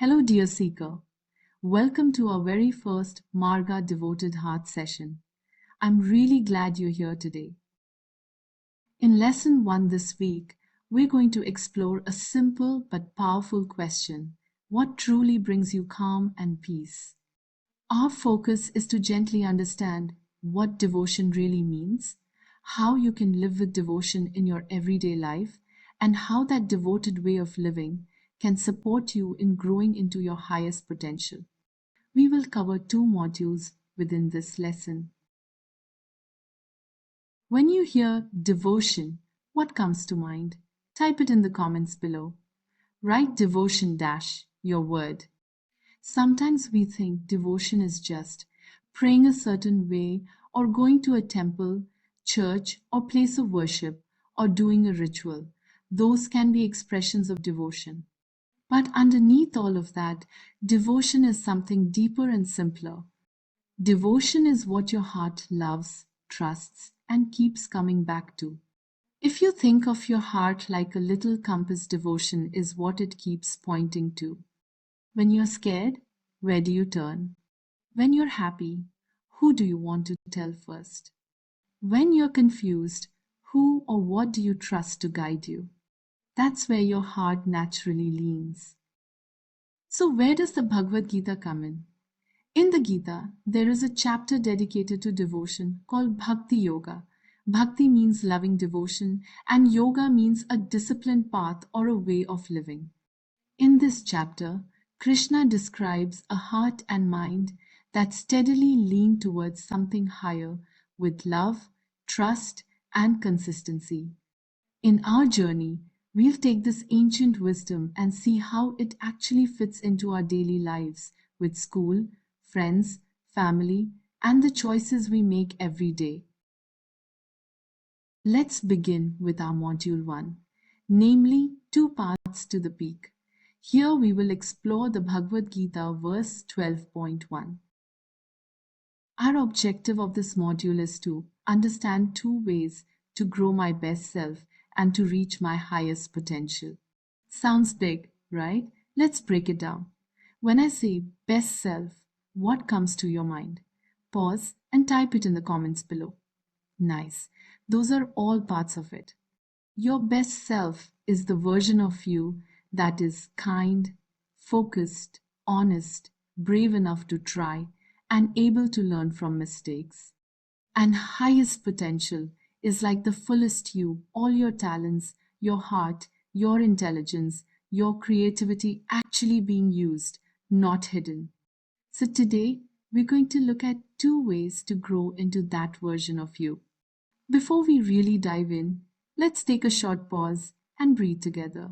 Hello, dear seeker. Welcome to our very first Marga Devoted Heart session. I'm really glad you're here today. In lesson 1 this week, we're going to explore a simple but powerful question: what truly brings you calm and peace? Our focus is to gently understand what devotion really means, how you can live with devotion in your everyday life, and how that devoted way of living can support you in growing into your highest potential. We will cover 2 modules within this lesson. When you hear devotion, what comes to mind? Type it in the comments below. Write devotion dash your word. Sometimes we think devotion is just praying a certain way or going to a temple, church, or place of worship or doing a ritual. Those can be expressions of devotion. But underneath all of that, devotion is something deeper and simpler. Devotion is what your heart loves, trusts, and keeps coming back to. If you think of your heart like a little compass, devotion is what it keeps pointing to. When you're scared, where do you turn? When you're happy, who do you want to tell first? When you're confused, who or what do you trust to guide you? That's where your heart naturally leans. So, where does the Bhagavad Gita come in? In the Gita, there is a chapter dedicated to devotion called Bhakti Yoga. Bhakti means loving devotion, and yoga means a disciplined path or a way of living. In this chapter, Krishna describes a heart and mind that steadily lean towards something higher with love, trust, and consistency. In our journey, we'll take this ancient wisdom and see how it actually fits into our daily lives with school, friends, family, and the choices we make every day. Let's begin with our module 1, namely 2 paths to the peak. Here we will explore the Bhagavad Gita verse 12.1. Our objective of this module is to understand 2 ways to grow my best self and to reach my highest potential. Sounds big, right? Let's break it down. When I say best self, what comes to your mind? Pause and type it in the comments below. Nice. Those are all parts of it. Your best self is the version of you that is kind, focused, honest, brave enough to try, and able to learn from mistakes. And highest potential is like the fullest you, all your talents, your heart, your intelligence, your creativity actually being used, not hidden. So today, we're going to look at 2 ways to grow into that version of you. Before we really dive in, let's take a short pause and breathe together.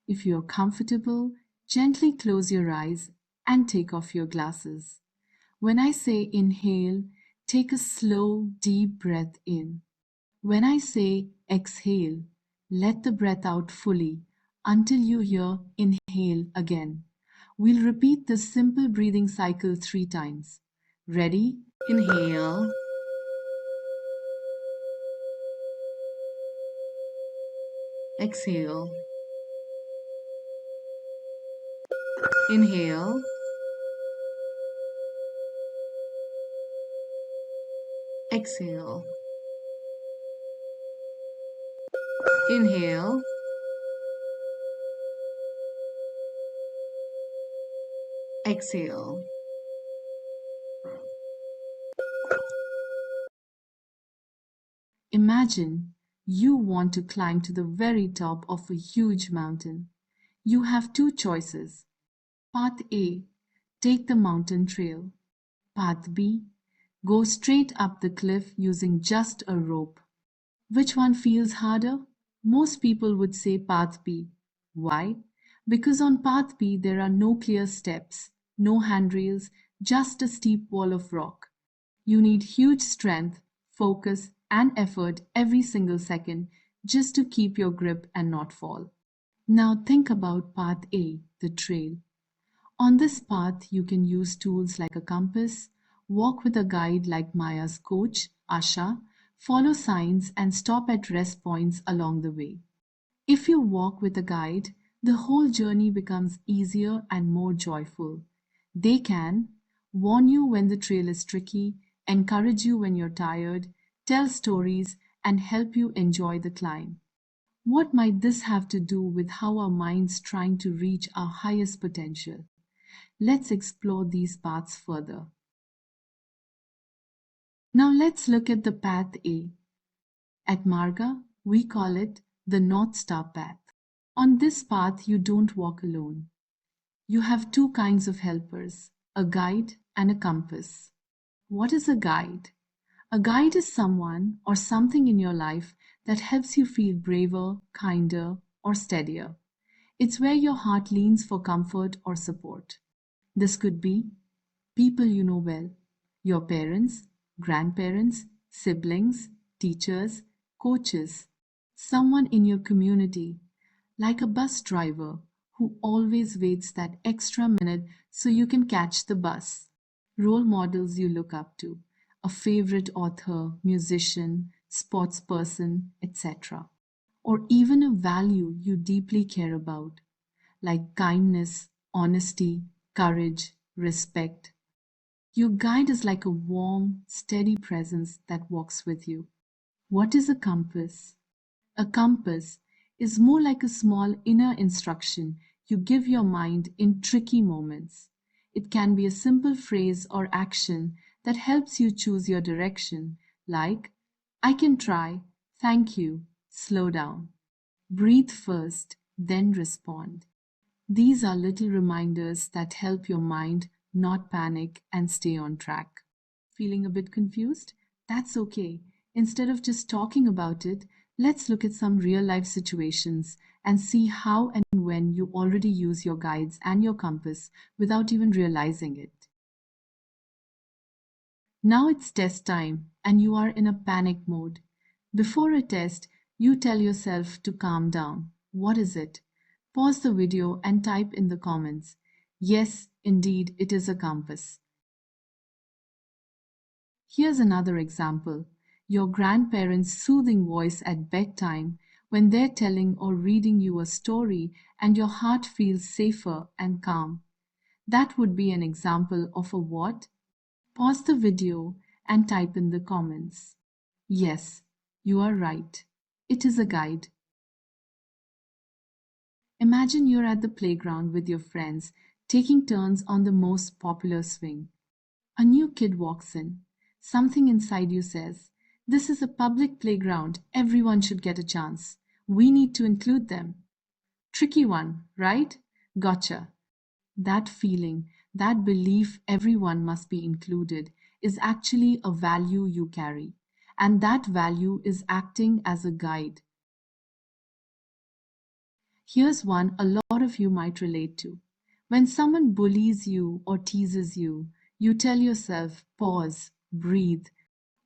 If you're comfortable, gently close your eyes and take off your glasses. When I say inhale, take a slow, deep breath in. When I say exhale, let the breath out fully until you hear inhale again. We'll repeat this simple breathing cycle 3 times. Ready? Inhale. Exhale. Inhale. Exhale. Inhale. Exhale. Imagine you want to climb to the very top of a huge mountain. You have 2 choices. Path A, take the mountain trail. Path B, go straight up the cliff using just a rope. Which one feels harder? Most people would say path B. Why? Because on path B there are no clear steps, no handrails, just a steep wall of rock. You need huge strength, focus, and effort every single second just to keep your grip and not fall. Now think about path A, the trail. On this path, you can use tools like a compass, walk with a guide like Maya's coach, Asha, follow signs and stop at rest points along the way. If you walk with a guide, The whole journey becomes easier and more joyful. They can warn you when the trail is tricky, encourage you when you're tired, tell stories, and help you enjoy the climb. What might this have to do with how our minds trying to reach our highest potential? Let's explore these paths further. Now let's look at the path A. At Marga, we call it the North Star path. On this path, you don't walk alone. You have two kinds of helpers, a guide and a compass. What is a guide? A guide is someone or something in your life that helps you feel braver, kinder, or steadier. It's where your heart leans for comfort or support. This could be people you know well, your parents, grandparents, siblings, teachers, coaches, someone in your community, like a bus driver who always waits that extra minute so you can catch the bus. Role models you look up to, a favorite author, musician, sports person, etc. Or even a value you deeply care about, like kindness, honesty, courage, respect. Your guide is like a warm, steady presence that walks with you. What is a compass? A compass is more like a small inner instruction you give your mind in tricky moments. It can be a simple phrase or action that helps you choose your direction, like, I can try, thank you, slow down. Breathe first, then respond. These are little reminders that help your mind not panic and stay on track. Feeling a bit confused? That's okay. Instead of just talking about it, let's look at some real life situations and see how and when you already use your guides and your compass without even realizing it. Now it's test time and you are in a panic mode. Before a test, you tell yourself to calm down. What is it? Pause the video and type in the comments. Yes, indeed, it is a compass. Here's another example. Your grandparents' soothing voice at bedtime when they're telling or reading you a story and your heart feels safer and calm. That would be an example of a what? Pause the video and type in the comments. Yes, you are right. It is a guide. Imagine you're at the playground with your friends, taking turns on the most popular swing. A new kid walks in. Something inside you says, this is a public playground. Everyone should get a chance. We need to include them. Tricky one, right? Gotcha. That feeling, that belief everyone must be included, is actually a value you carry. And that value is acting as a guide. Here's one a lot of you might relate to. When someone bullies you or teases you, you tell yourself, pause, breathe.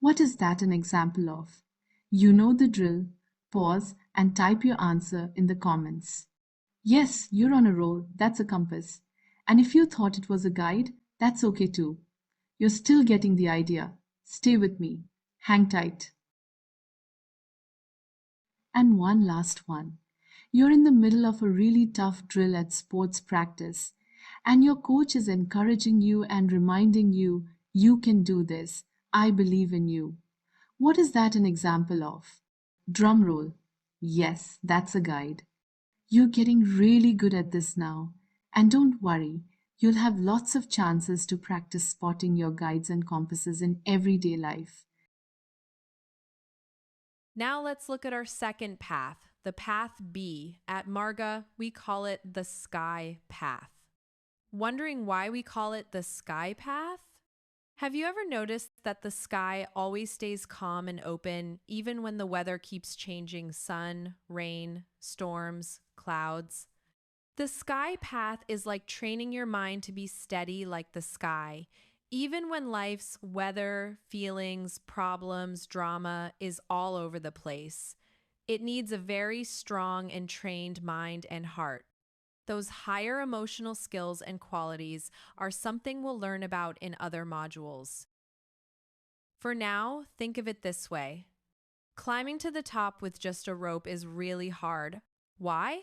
What is that an example of? You know the drill. Pause and type your answer in the comments. Yes, you're on a roll. That's a compass. And if you thought it was a guide, that's okay too. You're still getting the idea. Stay with me. Hang tight. And one last one. You're in the middle of a really tough drill at sports practice, and your coach is encouraging you and reminding you, you can do this. I believe in you. What is that an example of? Drum roll. Yes, that's a guide. You're getting really good at this now. And don't worry, you'll have lots of chances to practice spotting your guides and compasses in everyday life. Now let's look at our second path, the path B. At Marga, we call it the sky path. Wondering why we call it the sky path? Have you ever noticed that the sky always stays calm and open, even when the weather keeps changing sun, rain, storms, clouds? The sky path is like training your mind to be steady like the sky, even when life's weather, feelings, problems, drama is all over the place. It needs a very strong and trained mind and heart. Those higher emotional skills and qualities are something we'll learn about in other modules. For now, think of it this way. Climbing to the top with just a rope is really hard. Why?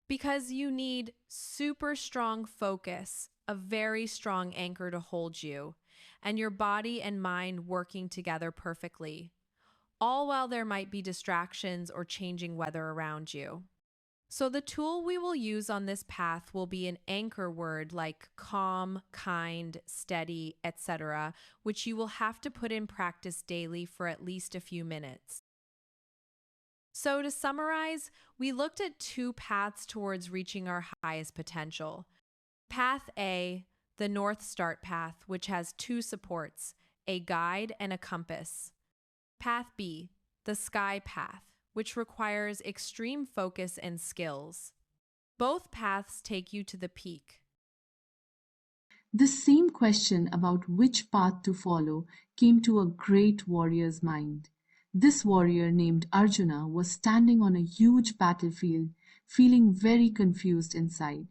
because you need super strong focus, a very strong anchor to hold you, and your body and mind working together perfectly, all while there might be distractions or changing weather around you. So, the tool we will use on this path will be an anchor word like calm, kind, steady, etc., which you will have to put in practice daily for at least a few minutes. So, to summarize, we looked at two paths towards reaching our highest potential. Path A, the North Start path, which has two supports, a guide and a compass. Path B, the Sky path, which requires extreme focus and skills. Both paths take you to the peak. The same question about which path to follow came to a great warrior's mind. This warrior named Arjuna was standing on a huge battlefield, feeling very confused inside.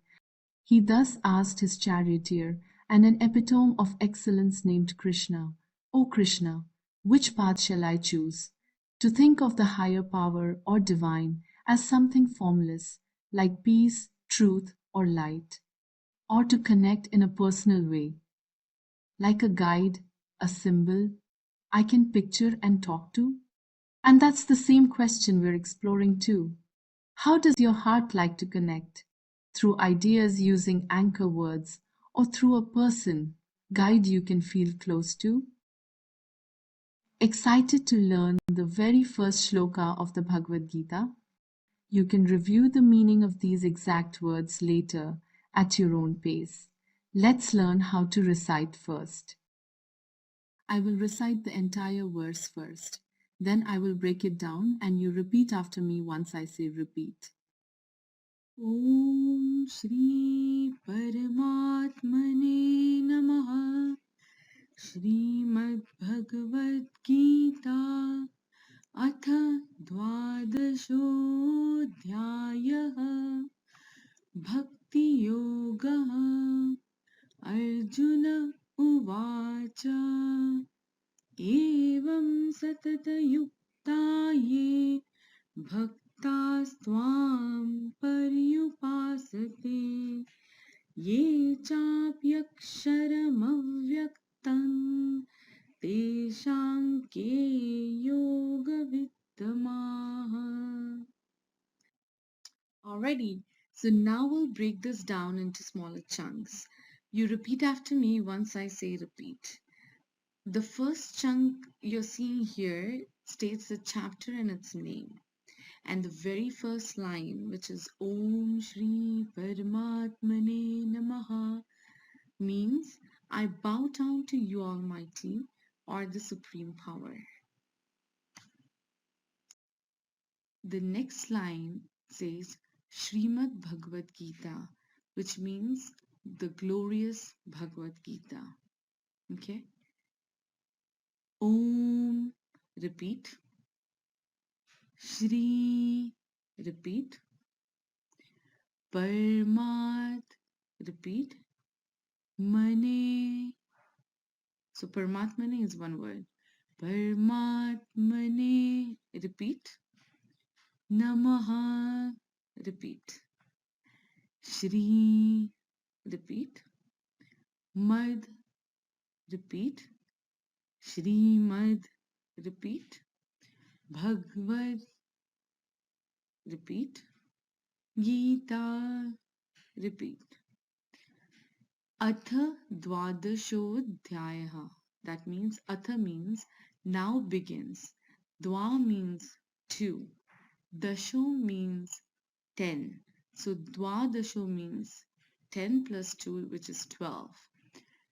He thus asked his charioteer and an epitome of excellence named Krishna, O Krishna, which path shall I choose? To think of the higher power or divine as something formless, like peace, truth, or light, or to connect in a personal way, like a guide, a symbol I can picture and talk to? And that's the same question we're exploring too. How does your heart like to connect? Through ideas using anchor words or through a person, guide you can feel close to? Excited to learn the very first shloka of the Bhagavad Gita? You can review the meaning of these exact words later at your own pace. Let's learn how to recite first. I will recite the entire verse first. Then I will break it down and you repeat after me once I say repeat. Om Shri Paramatmane Namaha. Shrimad Bhagavad Gita अथ द्वादशोऽध्यायः भक्तियोगः अर्जुन उवाच एवं सततयुक्ता ये भक्तास्त्वां पर्युपासते ये चाप्यक्षरमव्यक्तं तेषां के योगवित्तमाः. Alrighty, so now we'll break this down into smaller chunks. You repeat after me once I say repeat. The first chunk you're seeing here states the chapter and its name. And the very first line, which is Om Shri Paramatmane Namaha, means I bow down to you, Almighty, or the Supreme Power. The next line says Srimad Bhagavad Gita, which means the glorious Bhagavad Gita. Okay? Om, repeat. Shri, repeat. Parmat, repeat. Mane. So Paramatmane is one word. Paramatmane, repeat. Namaha, repeat. Shri, repeat. Mad, repeat. Shrimad, repeat. Bhagavad, repeat. Gita, repeat. Atha dvadashodhyayaha. That means Atha means now begins. Dva means 2. Dasho means 10. So Dvadasho means 10 plus 2, which is 12.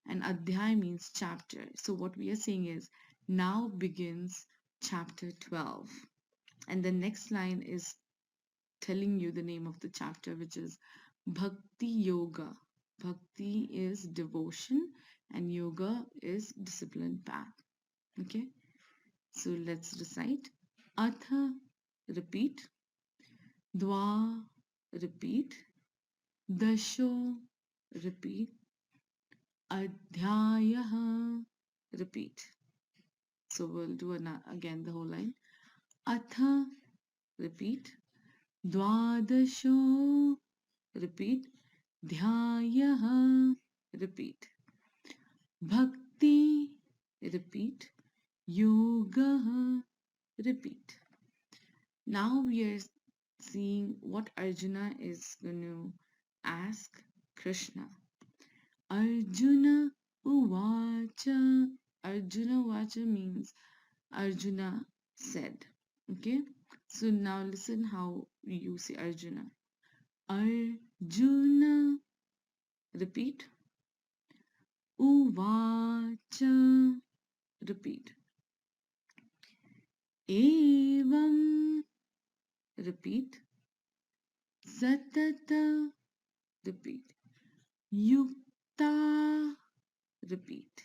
And Adhyay means chapter. So what we are saying is now begins chapter 12. And the next line is telling you the name of the chapter, which is Bhakti Yoga. Bhakti is devotion and yoga is disciplined path. Okay, so let's recite. Atha, repeat. Dva, repeat. Dasho, repeat. Adhyayaha, repeat. So we'll do again the whole line. Atha, repeat. Dvadasho, repeat. Dhyayaha, repeat. Bhakti, repeat. Yoga, repeat. Now we are seeing what Arjuna is going to ask Krishna. Arjuna Uvacha. Arjuna Uvacha means Arjuna said. Okay, so now listen how you say Arjuna. Arjuna, repeat. Uvacha, repeat. Evam, repeat. Satata, repeat. Yukta, repeat.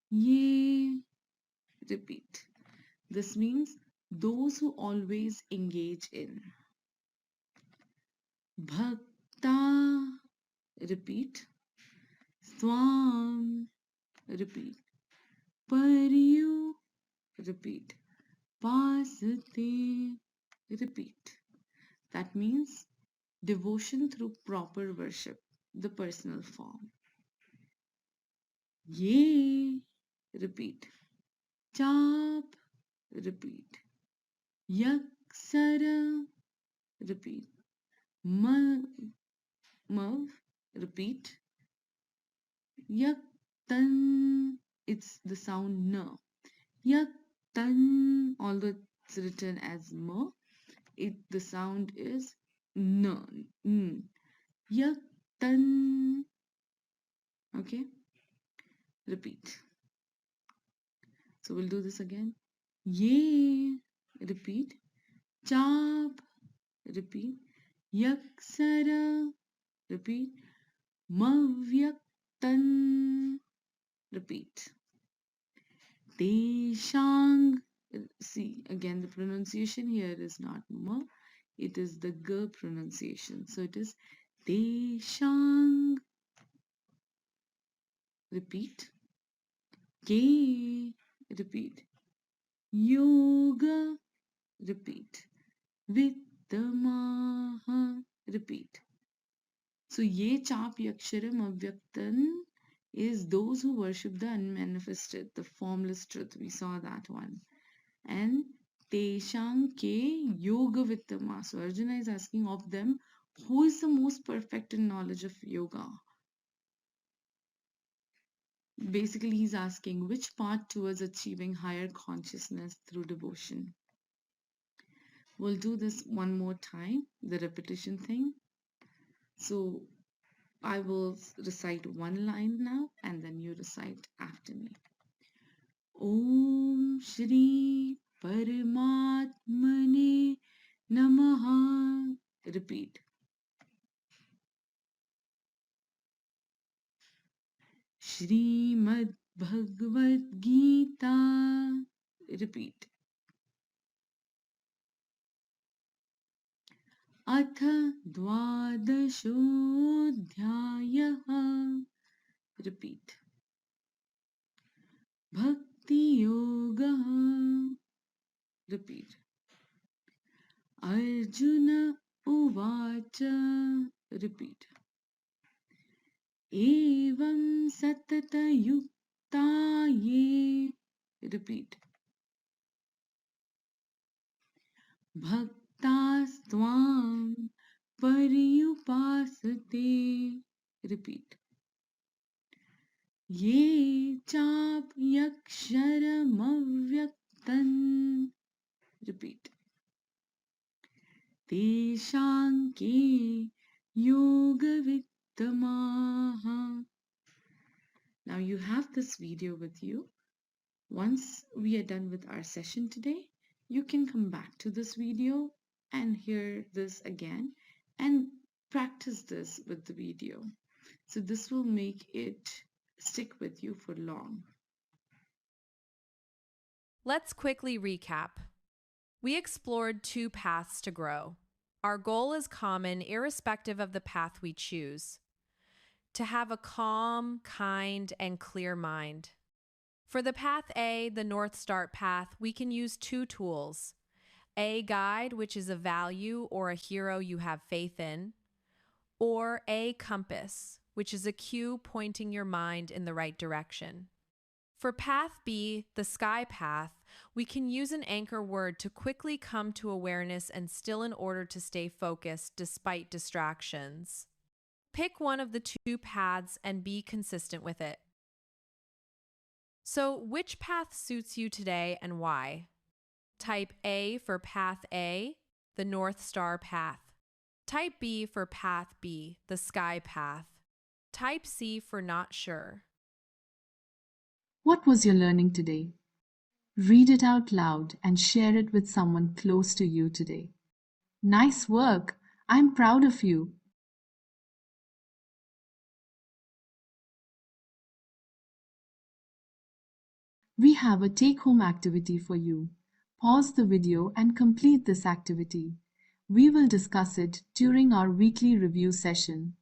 Ye, repeat. This means those who always engage in. Bhakta, repeat. Swam, repeat. Paryu, repeat. Pasate, repeat. That means devotion through proper worship, the personal form. Ye, repeat. Chap, repeat. Yaksara, repeat. Mav, repeat. Yaktan, it's the sound na. Yaktan, although it's written as ma, the sound is na. Yaktan. Okay, repeat. So we'll do this again. Ye, repeat. Chap, repeat. Yaksara, repeat. Mavyaktan, repeat. Teshang, see again the pronunciation here is not ma, it is the g pronunciation. So it is Teshang, repeat. Ke, repeat. Yoga, repeat. Vittamaha, repeat. So ye chap yaksharam avyaktan is those who worship the unmanifested, the formless truth. We saw that one. And teshang ke yoga vittama. So Arjuna is asking of them, who is the most perfect in knowledge of yoga? Basically, he's asking which path towards achieving higher consciousness through devotion. We'll do this one more time, the repetition thing. So I will recite one line now and then you recite after me. Om Shri Paramatmane Namaha. Repeat. Shrimad Bhagavad Gita. Repeat. Atha Dvadashodhyayah. Repeat. Bhakti Yoga. Repeat. Arjuna Uvacha. Repeat. Evam Satata Yukta Ye. Repeat. Bhaktastvang Paryupasate. Repeat. Ye chap yaksharam avyaktan. Repeat. Teshang ke yoga vittamaha. Now you have this video with you. Once we are done with our session today, you can come back to this video and hear this again and practice this with the video. So this will make it stick with you for long. Let's quickly recap. We explored 2 paths to grow. Our goal is common, irrespective of the path we choose: to have a calm, kind, and clear mind. For the path A, the North Star path, we can use 2 tools: a guide, which is a value or a hero you have faith in, or a compass, which is a cue pointing your mind in the right direction. For path B, the sky path, we can use an anchor word to quickly come to awareness and still in order to stay focused despite distractions. Pick one of the two paths and be consistent with it. So, which path suits you today and why? Type A for path A, the North Star path. Type B for path B, the sky path. Type C for not sure. What was your learning today? Read it out loud and share it with someone close to you today. Nice work! I'm proud of you. We have a take-home activity for you. Pause the video and complete this activity. We will discuss it during our weekly review session.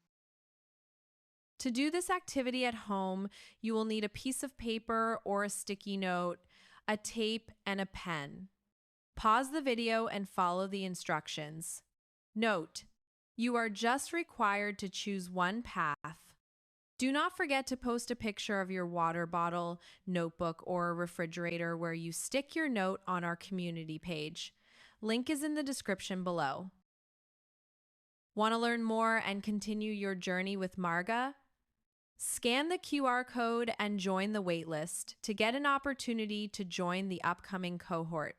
To do this activity at home, you will need a piece of paper or a sticky note, a tape, and a pen. Pause the video and follow the instructions. Note, you are just required to choose one path. Do not forget to post a picture of your water bottle, notebook, or refrigerator where you stick your note on our community page. Link is in the description below. Want to learn more and continue your journey with Marga? Scan the QR code and join the waitlist to get an opportunity to join the upcoming cohort.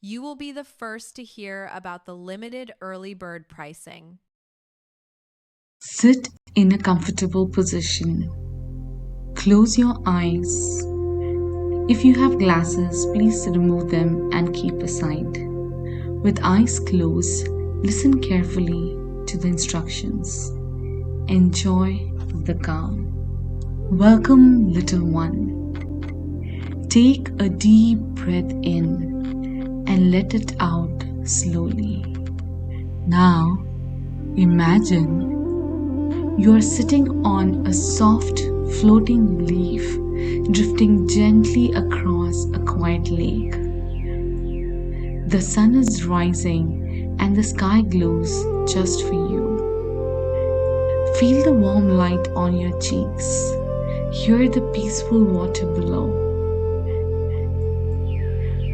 You will be the first to hear about the limited early bird pricing. Sit in a comfortable position. Close your eyes. If you have glasses, please remove them and keep aside. With eyes closed, listen carefully to the instructions. Enjoy the calm. Welcome, little one. Take a deep breath in and let it out slowly. Now, imagine you are sitting on a soft, floating leaf, drifting gently across a quiet lake. The sun is rising and the sky glows just for you. Feel the warm light on your cheeks. Hear the peaceful water below.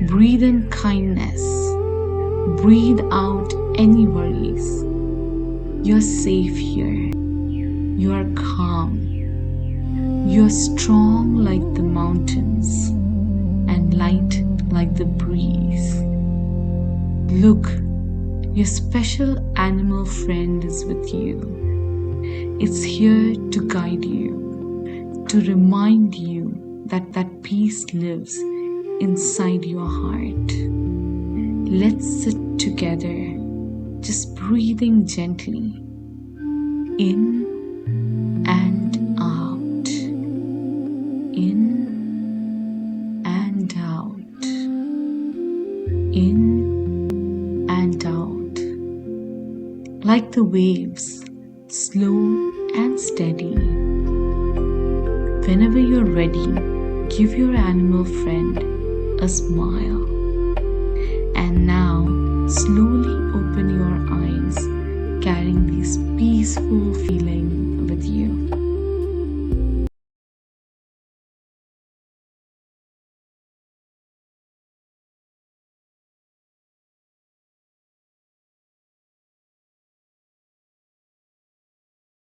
Breathe in kindness. Breathe out any worries. You're safe here. You are calm. You're strong like the mountains and light like the breeze. Look, your special animal friend is with you. It's here to guide you, to remind you that peace lives inside your heart. Let's sit together, just breathing gently, in and out, in and out, in and out, like the waves, slow and steady. Whenever you're ready, give your animal friend a smile. And now, slowly open your eyes, carrying this peaceful feeling